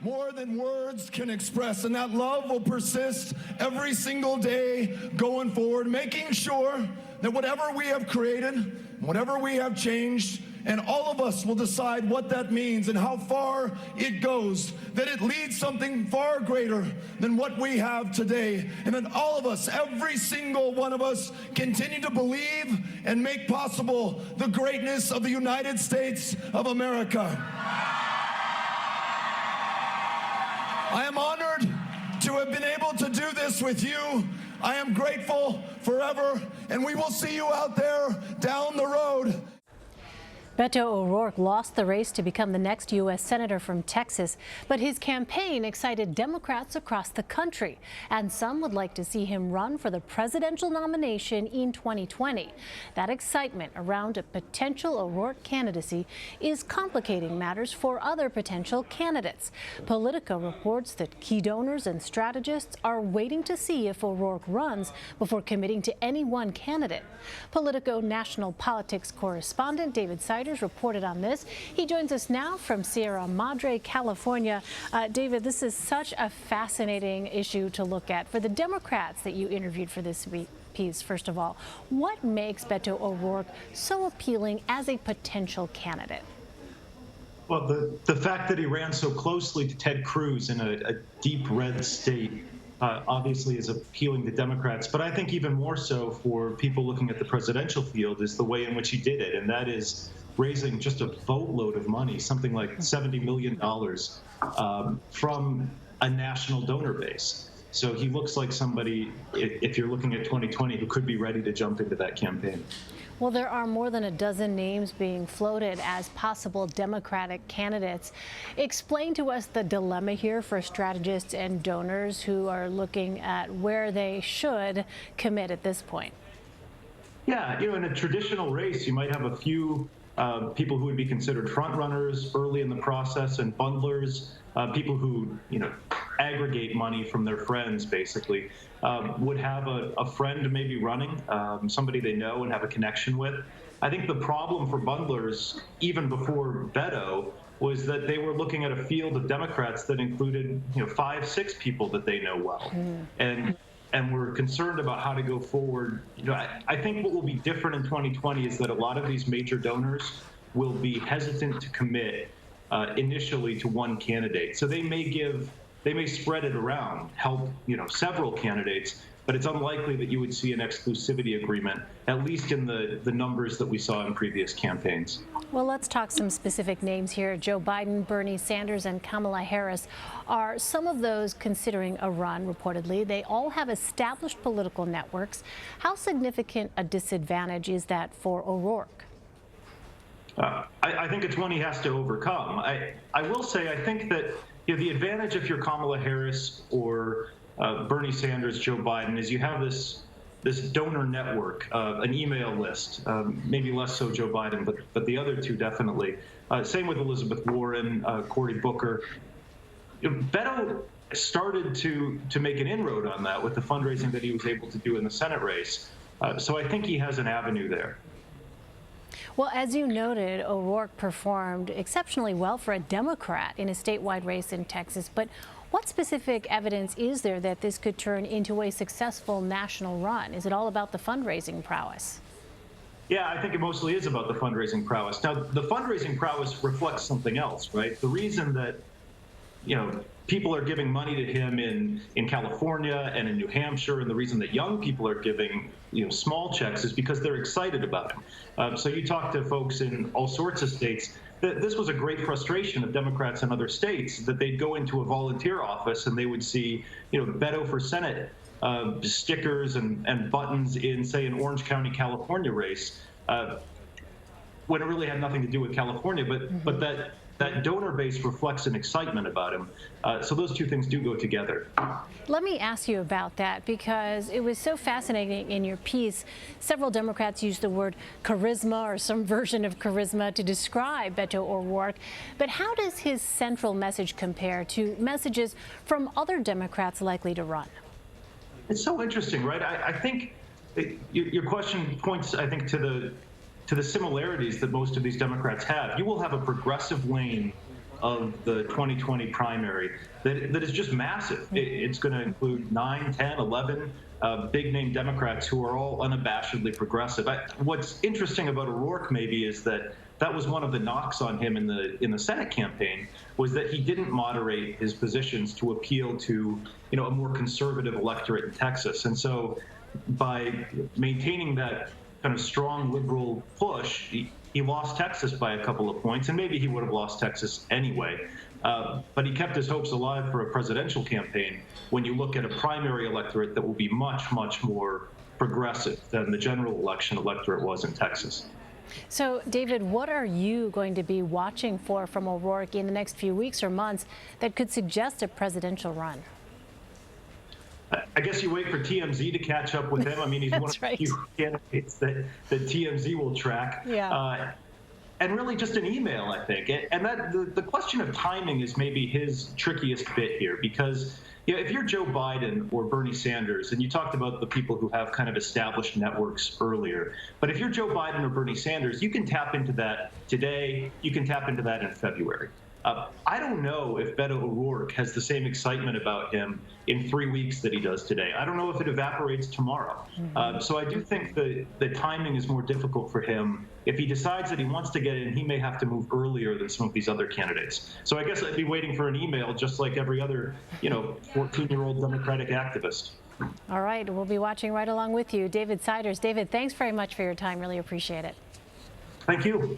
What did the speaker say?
more than words can express, and that love will persist every single day going forward, making sure that whatever we have created, whatever we have changed, and all of us will decide what that means and how far it goes, that it leads something far greater than what we have today, and that all of us, every single one of us, continue to believe and make possible the greatness of the United States of America. I am honored to have been able to do this with you. I am grateful forever, and we will see you out there down the road. Beto O'Rourke lost the race to become the next U.S. Senator from Texas, but his campaign excited Democrats across the country, and some would like to see him run for the presidential nomination in 2020. That excitement around a potential O'Rourke candidacy is complicating matters for other potential candidates. Politico reports that key donors and strategists are waiting to see if O'Rourke runs before committing to any one candidate. Politico national politics correspondent David Siders reported on this. He joins us now from Sierra Madre, California. David, this is such a fascinating issue to look at. For the Democrats that you interviewed for this piece, first of all, what makes Beto O'Rourke so appealing as a potential candidate? Well, the fact that he ran so closely to Ted Cruz in a deep red state obviously is appealing to Democrats, but I think even more so for people looking at the presidential field is the way in which he did it, and that is raising just a boatload of money, something like $70 million from a national donor base. So he looks like somebody, if you're looking at 2020, who could be ready to jump into that campaign. Well, there are more than a dozen names being floated as possible Democratic candidates. Explain to us the dilemma here for strategists and donors who are looking at where they should commit at this point. Yeah, in a traditional race, you might have a few people who would be considered front runners early in the process and bundlers, people who, aggregate money from their friends, basically, would have a friend maybe running, somebody they know and have a connection with. I think the problem for bundlers, even before Beto, was that they were looking at a field of Democrats that included, 5, 6 people that they know well. And we're concerned about how to go forward. I think what will be different in 2020 is that a lot of these major donors will be hesitant to commit initially to one candidate. So they may spread it around, help several candidates, but it's unlikely that you would see an exclusivity agreement, at least in the numbers that we saw in previous campaigns. Well, let's talk some specific names here. Joe Biden, Bernie Sanders, and Kamala Harris are some of those considering a run, reportedly. They all have established political networks. How significant a disadvantage is that for O'Rourke? I think it's one he has to overcome. I will say, I think that the advantage if you're Kamala Harris or Bernie Sanders, Joe Biden, is you have this donor network, an email list, maybe less so Joe Biden, but the other two definitely. Same with Elizabeth Warren, Cory Booker. Beto started to make an inroad on that with the fundraising that he was able to do in the Senate race. So I think he has an avenue there. Well, as you noted, O'Rourke performed exceptionally well for a Democrat in a statewide race in Texas. But what specific evidence is there that this could turn into a successful national run? Is it all about the fundraising prowess? Yeah, I think it mostly is about the fundraising prowess. Now, the fundraising prowess reflects something else, right? The reason that, people are giving money to him in California and in New Hampshire, and the reason that young people are giving small checks is because they're excited about him. So you talk to folks in all sorts of states. This was a great frustration of Democrats in other states, that they'd go into a volunteer office and they would see Beto for Senate stickers and buttons in, say, an Orange County, California race, when it really had nothing to do with California, but that donor base reflects an excitement about him. So those two things do go together. Let me ask you about that, because it was so fascinating in your piece. Several Democrats used the word charisma or some version of charisma to describe Beto O'Rourke. But how does his central message compare to messages from other Democrats likely to run? It's so interesting, right? I think your question points, I think, to the similarities that most of these Democrats have. You will have a progressive lane of the 2020 primary that is just massive. It's going to include 9, 10, 11 big-name Democrats who are all unabashedly progressive. What's interesting about O'Rourke maybe is that was one of the knocks on him in the Senate campaign, was that he didn't moderate his positions to appeal to a more conservative electorate in Texas. And so by maintaining that kind of strong liberal push, he lost Texas by a couple of points, and maybe he would have lost Texas anyway. But he kept his hopes alive for a presidential campaign when you look at a primary electorate that will be much, much more progressive than the general election electorate was in Texas. So, David, what are you going to be watching for from O'Rourke in the next few weeks or months that could suggest a presidential run? I guess you wait for TMZ to catch up with him. I mean, he's one of the few candidates that TMZ will track. Yeah. And really just an email, I think. And that the question of timing is maybe his trickiest bit here, because if you're Joe Biden or Bernie Sanders, and you talked about the people who have kind of established networks earlier, but if you're Joe Biden or Bernie Sanders, you can tap into that today, you can tap into that in February. I don't know if Beto O'Rourke has the same excitement about him in 3 weeks that he does today. I don't know if it evaporates tomorrow. So I do think the timing is more difficult for him. If he decides that he wants to get in, he may have to move earlier than some of these other candidates. So I guess I'd be waiting for an email just like every other, 14-year-old Democratic activist. All right, we'll be watching right along with you. David Siders. David, thanks very much for your time. Really appreciate it. Thank you.